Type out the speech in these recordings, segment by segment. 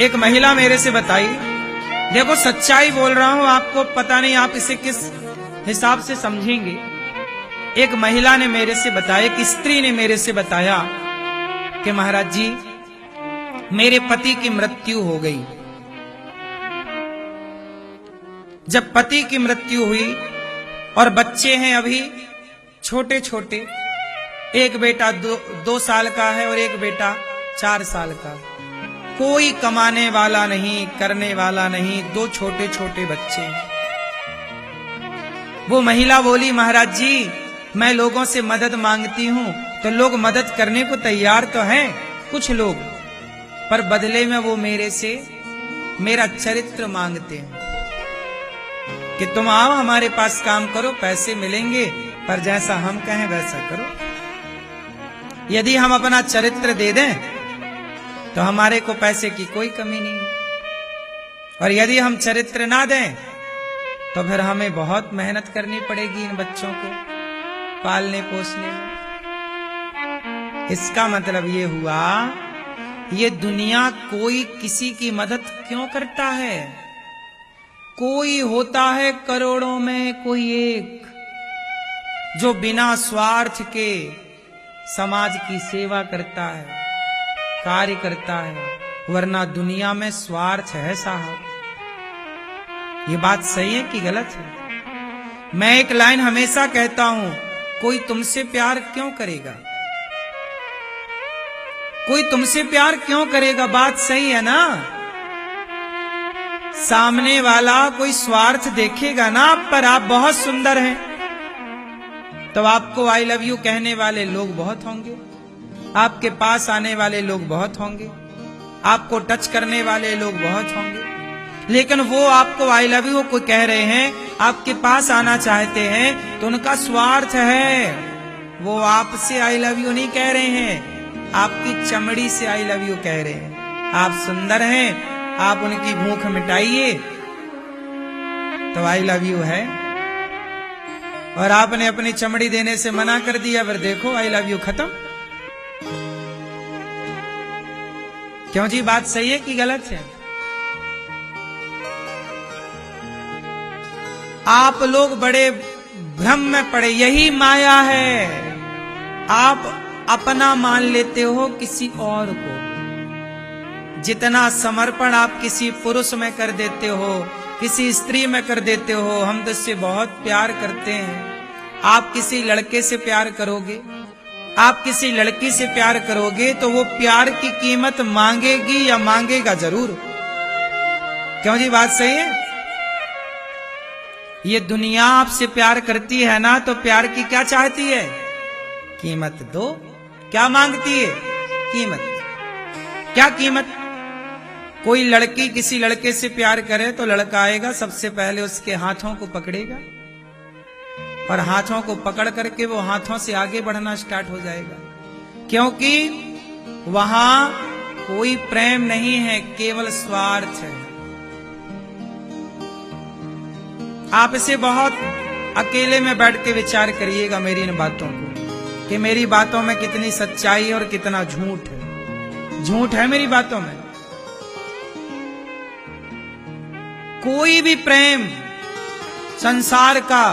एक महिला मेरे से बताई, देखो सच्चाई बोल रहा हूं, आपको पता नहीं आप इसे किस हिसाब से समझेंगे। एक महिला ने मेरे से बताया, एक स्त्री ने मेरे से बताया कि महाराज जी मेरे पति की मृत्यु हो गई। जब पति की मृत्यु हुई और बच्चे हैं अभी छोटे छोटे, एक बेटा 2 साल का है और एक बेटा 4 साल का, कोई कमाने वाला नहीं, करने वाला नहीं, 2 छोटे छोटे बच्चे। वो महिला बोली, महाराज जी मैं लोगों से मदद मांगती हूं तो लोग मदद करने को तैयार तो हैं कुछ लोग, पर बदले में वो मेरे से मेरा चरित्र मांगते हैं कि तुम आओ हमारे पास काम करो, पैसे मिलेंगे, पर जैसा हम कहें वैसा करो। यदि हम अपना चरित्र दे दें तो हमारे को पैसे की कोई कमी नहीं है, और यदि हम चरित्र ना दें तो फिर हमें बहुत मेहनत करनी पड़ेगी इन बच्चों को पालने पोसने में। इसका मतलब ये हुआ, ये दुनिया कोई किसी की मदद क्यों करता है? कोई होता है करोड़ों में कोई एक जो बिना स्वार्थ के समाज की सेवा करता है, कार्य करता है, वरना दुनिया में स्वार्थ है साहब। ये बात सही है कि गलत है? मैं एक लाइन हमेशा कहता हूं, कोई तुमसे प्यार क्यों करेगा? कोई तुमसे प्यार क्यों करेगा? बात सही है ना? सामने वाला कोई स्वार्थ देखेगा ना आप पर, आप बहुत सुंदर हैं तो आपको आई लव यू कहने वाले लोग बहुत होंगे, आपके पास आने वाले लोग बहुत होंगे, आपको टच करने वाले लोग बहुत होंगे, लेकिन वो आपको आई लव यू को कह रहे हैं, आपके पास आना चाहते हैं तो उनका स्वार्थ है। वो आपसे आई लव यू नहीं कह रहे हैं, आपकी चमड़ी से आई लव यू कह रहे हैं। आप सुंदर हैं, आप उनकी भूख मिटाइए तो आई लव यू है, और आपने अपनी चमड़ी देने से मना कर दिया, फिर देखो आई लव यू खत्म। क्यों जी? बात सही है कि गलत है? आप लोग बड़े भ्रम में पड़े, यही माया है। आप अपना मान लेते हो किसी और को। जितना समर्पण आप किसी पुरुष में कर देते हो, किसी स्त्री में कर देते हो, हम तो इससे बहुत प्यार करते हैं। आप किसी लड़के से प्यार करोगे, आप किसी लड़की से प्यार करोगे तो वो प्यार की कीमत मांगेगी या मांगेगा जरूर। क्यों जी? बात सही है? ये दुनिया आपसे प्यार करती है ना, तो प्यार की क्या चाहती है? कीमत दो। क्या मांगती है? कीमत। क्या कीमत? कोई लड़की किसी लड़के से प्यार करे तो लड़का आएगा, सबसे पहले उसके हाथों को पकड़ेगा, और हाथों को पकड़ करके वो हाथों से आगे बढ़ना स्टार्ट हो जाएगा, क्योंकि वहां कोई प्रेम नहीं है, केवल स्वार्थ है। आप इसे बहुत अकेले में बैठ के विचार करिएगा मेरी इन बातों को, कि मेरी बातों में कितनी सच्चाई और कितना झूठ है। झूठ है मेरी बातों में। कोई भी प्रेम संसार का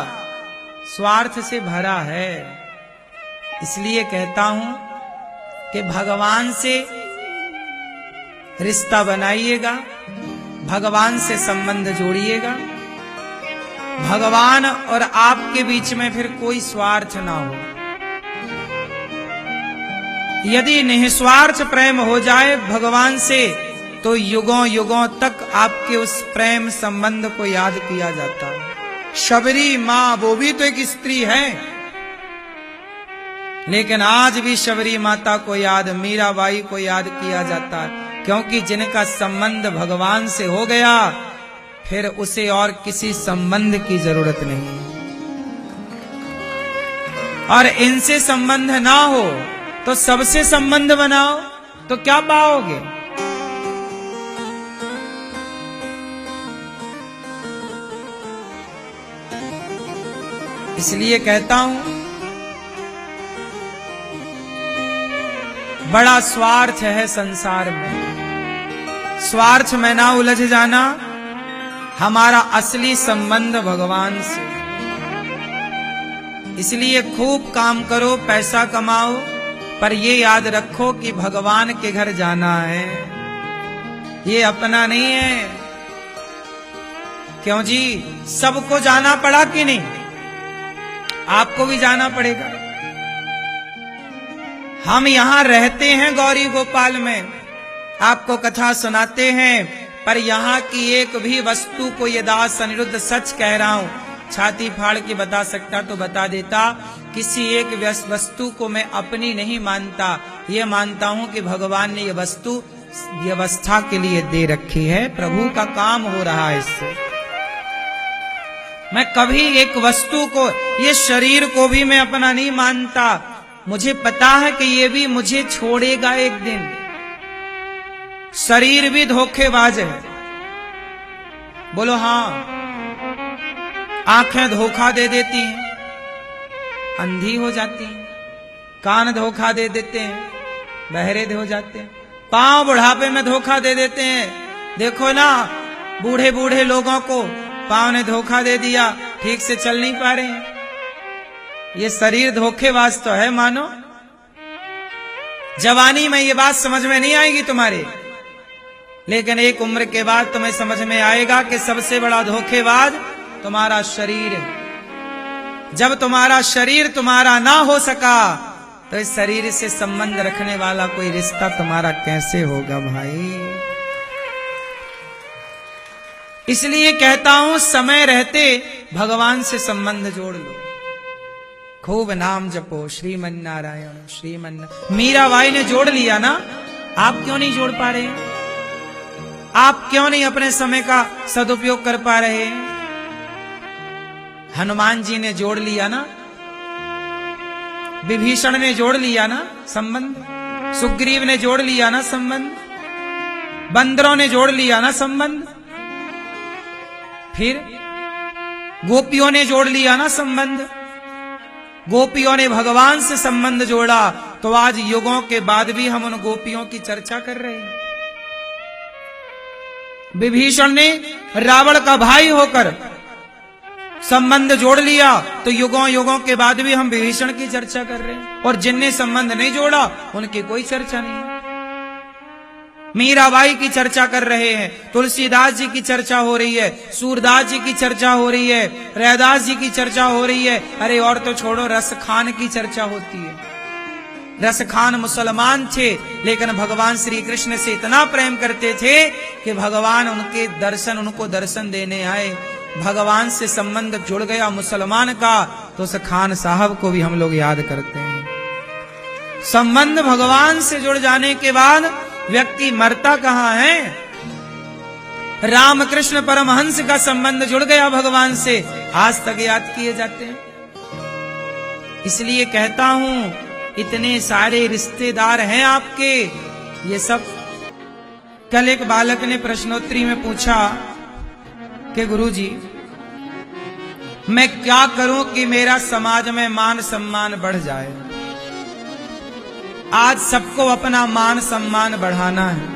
स्वार्थ से भरा है। इसलिए कहता हूं कि भगवान से रिश्ता बनाइएगा, भगवान से संबंध जोड़िएगा, भगवान और आपके बीच में फिर कोई स्वार्थ ना हो। यदि निस्वार्थ प्रेम हो जाए भगवान से तो युगों युगों तक आपके उस प्रेम संबंध को याद किया जाता है। शबरी माँ, वो भी तो एक स्त्री है, लेकिन आज भी शबरी माता को याद, मीराबाई को याद किया जाता है, क्योंकि जिनका संबंध भगवान से हो गया फिर उसे और किसी संबंध की जरूरत नहीं। और इनसे संबंध ना हो तो सबसे संबंध बनाओ, तो क्या पाओगे? इसलिए कहता हूं, बड़ा स्वार्थ है संसार में। स्वार्थ में ना उलझ जाना, हमारा असली संबंध भगवान से। इसलिए खूब काम करो, पैसा कमाओ, पर ये याद रखो कि भगवान के घर जाना है, ये अपना नहीं है। क्यों जी, सबको जाना पड़ा कि नहीं? आपको भी जाना पड़ेगा। हम यहां रहते हैं गौरी गोपाल में, आपको कथा सुनाते हैं, पर यहां की एक भी वस्तु को ये दास अनिरुद्ध सच कह रहा हूं, छाती फाड़ के बता सकता तो बता देता, किसी एक वस्तु को मैं अपनी नहीं मानता, ये मानता हूं कि भगवान ने ये वस्तु व्यवस्था के लिए दे रखी है, प्रभु का काम हो रहा है इससे। मैं कभी एक वस्तु को, ये शरीर को भी मैं अपना नहीं मानता, मुझे पता है कि ये भी मुझे छोड़ेगा एक दिन। शरीर भी धोखेबाज है, बोलो हाँ। आंखें धोखा दे देती हैं, अंधी हो जाती हैं, कान धोखा दे देते हैं, बहरे हो जाते हैं, पांव बुढ़ापे में धोखा दे देते हैं। देखो ना, बूढ़े बूढ़े लोगों को पांव ने धोखा दे दिया, ठीक से चल नहीं पा रहे हैं। ये शरीर धोखेबाज तो है मानो। जवानी में ये बात समझ में नहीं आएगी तुम्हारे, लेकिन एक उम्र के बाद तुम्हें समझ में आएगा कि सबसे बड़ा धोखेबाज तुम्हारा शरीर है। जब तुम्हारा शरीर तुम्हारा ना हो सका, तो इस शरीर से संबंध रखने वाला कोई रिश्ता तुम्हारा कैसे होगा भाई? इसलिए कहता हूं, समय रहते भगवान से संबंध जोड़ लो, खूब नाम जपो, श्रीमन नारायण श्रीमन। मीराबाई ने जोड़ लिया ना, आप क्यों नहीं जोड़ पा रहे? आप क्यों नहीं अपने समय का सदुपयोग कर पा रहे? हनुमान जी ने जोड़ लिया ना, विभीषण ने जोड़ लिया ना संबंध, सुग्रीव ने जोड़ लिया ना संबंध, बंदरों ने जोड़ लिया ना संबंध, फिर गोपियों ने जोड़ लिया ना संबंध। गोपियों ने भगवान से संबंध जोड़ा, तो आज युगों के बाद भी हम उन गोपियों की चर्चा कर रहे हैं। विभीषण ने रावण का भाई होकर संबंध जोड़ लिया, तो युगों युगों के बाद भी हम विभीषण की चर्चा कर रहे हैं। और जिनने संबंध नहीं जोड़ा, उनकी कोई चर्चा नहीं है। मीराबाई की चर्चा कर रहे हैं, तुलसीदास जी की चर्चा हो रही है, सूरदास जी की चर्चा हो रही है, रैदास जी की चर्चा हो रही है। अरे और तो छोड़ो, रस खान की चर्चा होती है। रस खान मुसलमान थे, लेकिन भगवान श्री कृष्ण से इतना प्रेम करते थे कि भगवान उनको दर्शन देने आए। भगवान से संबंध जुड़ गया मुसलमान का, तो उस खान साहब को भी हम लोग याद करते हैं। संबंध भगवान से जुड़ जाने के बाद व्यक्ति मरता कहां है? रामकृष्ण परमहंस का संबंध जुड़ गया भगवान से, आज तक याद किए जाते हैं। इसलिए कहता हूं, इतने सारे रिश्तेदार हैं आपके, ये सब। कल एक बालक ने प्रश्नोत्तरी में पूछा कि गुरुजी, मैं क्या करूं कि मेरा समाज में मान सम्मान बढ़ जाए? आज सबको अपना मान सम्मान बढ़ाना है,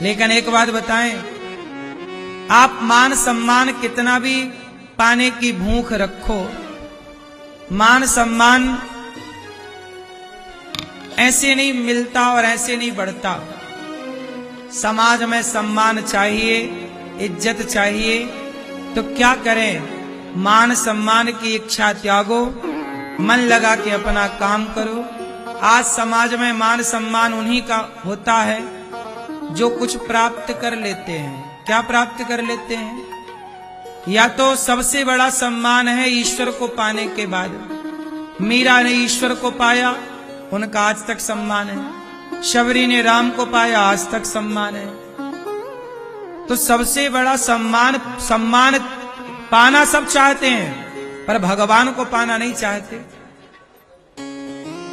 लेकिन एक बात बताएं, आप मान सम्मान कितना भी पाने की भूख रखो, मान सम्मान ऐसे नहीं मिलता और ऐसे नहीं बढ़ता। समाज में सम्मान चाहिए, इज्जत चाहिए, तो क्या करें? मान सम्मान की इच्छा त्यागो, मन लगा के अपना काम करो। आज समाज में मान सम्मान उन्हीं का होता है जो कुछ प्राप्त कर लेते हैं। क्या प्राप्त कर लेते हैं? या तो सबसे बड़ा सम्मान है ईश्वर को पाने के बाद। मीरा ने ईश्वर को पाया, उनका आज तक सम्मान है। शबरी ने राम को पाया, आज तक सम्मान है। तो सबसे बड़ा सम्मान पाना सब चाहते हैं, पर भगवान को पाना नहीं चाहते।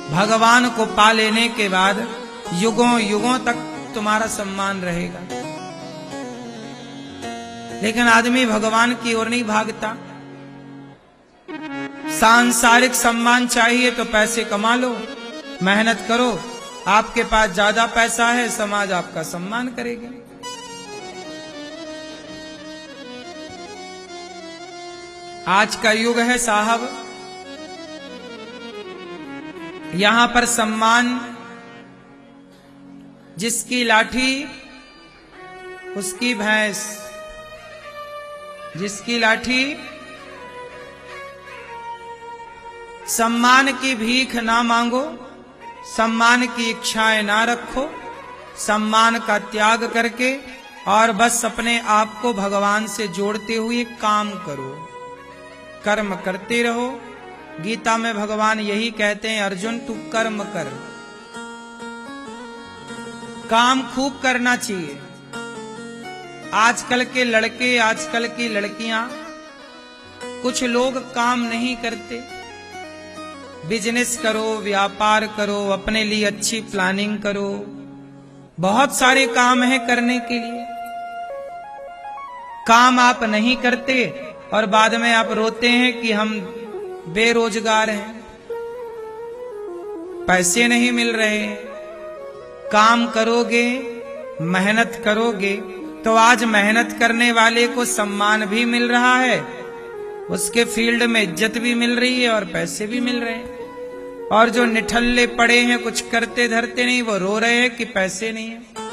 भगवान को पा लेने के बाद युगों युगों तक तुम्हारा सम्मान रहेगा। लेकिन आदमी भगवान की ओर नहीं भागता। सांसारिक सम्मान चाहिए तो पैसे कमा लो, मेहनत करो, आपके पास ज्यादा पैसा है, समाज आपका सम्मान करेगा। आज का युग है साहब, यहां पर सम्मान जिसकी लाठी उसकी भैंस, जिसकी लाठी। सम्मान की भीख ना मांगो, सम्मान की इच्छाएं ना रखो, सम्मान का त्याग करके और बस अपने आप को भगवान से जोड़ते हुए काम करो, कर्म करते रहो। गीता में भगवान यही कहते हैं, अर्जुन तू कर्म कर। काम खूब करना चाहिए। आजकल के लड़के, आजकल की लड़कियां, कुछ लोग काम नहीं करते। बिजनेस करो, व्यापार करो, अपने लिए अच्छी प्लानिंग करो, बहुत सारे काम है करने के लिए। काम आप नहीं करते और बाद में आप रोते हैं कि हम बेरोजगार हैं, पैसे नहीं मिल रहे। काम करोगे, मेहनत करोगे तो आज मेहनत करने वाले को सम्मान भी मिल रहा है, उसके फील्ड में इज्जत भी मिल रही है और पैसे भी मिल रहे हैं। और जो निठल्ले पड़े हैं, कुछ करते धरते नहीं, वो रो रहे हैं कि पैसे नहीं है।